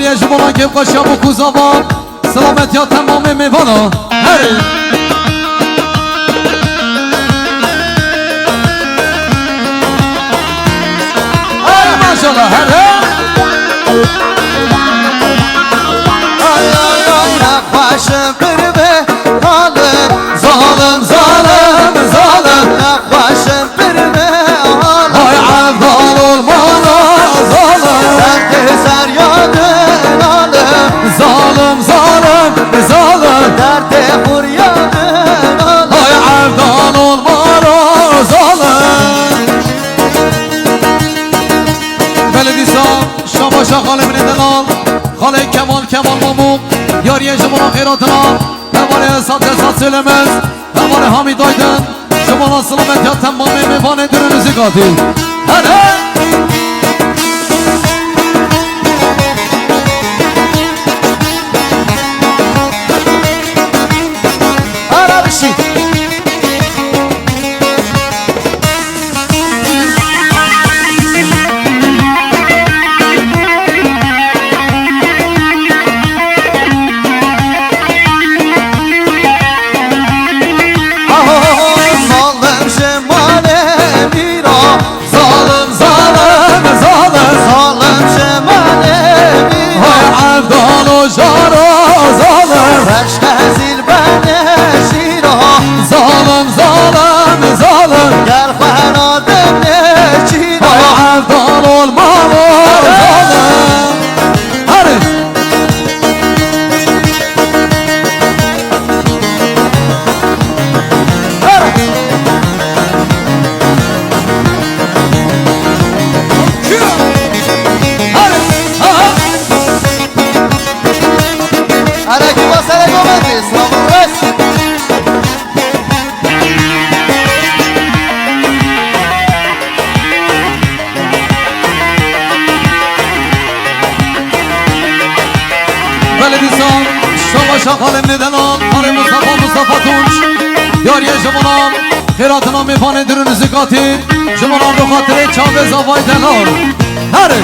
یاری جبانا که قاشا و کوزاوا سلامت یا تمام میوانا هر ماشاءالله هر آی آی آی نقاشم بربه حالم ظالم ظالم ظالم نقاشم بربه حالم های عبدال المانا ظالم درد سریادن حالم ظالم ظالم ظالم درد خوریادن حالم های عبدال المانا ظالم بلدیسا شما خاله من دلال خاله کمال مامو یاری جمعنا خیراتنا هماره سات سلمز هماره حامید آیدن جمعنا سلامت یا تمام میوان درون زیگاتی هره عربشی ظالم شماله میرا ظالم ظالم ظالم ظالم شماله میرا های عبدال و جارا ظالم رشت هزیل بنه شیرا ظالم ظالم ظالم گر خوهن آدم نچیرا های عبدال المانا ظالم هره Araki basara gomedi Samuras بلدیسان شما خاله من دلال خاله مصطفى تونج یاری جمعنا خیراتنا میفانه درون زکاتی جمعنا به خاطر چاوز آوای دلال هره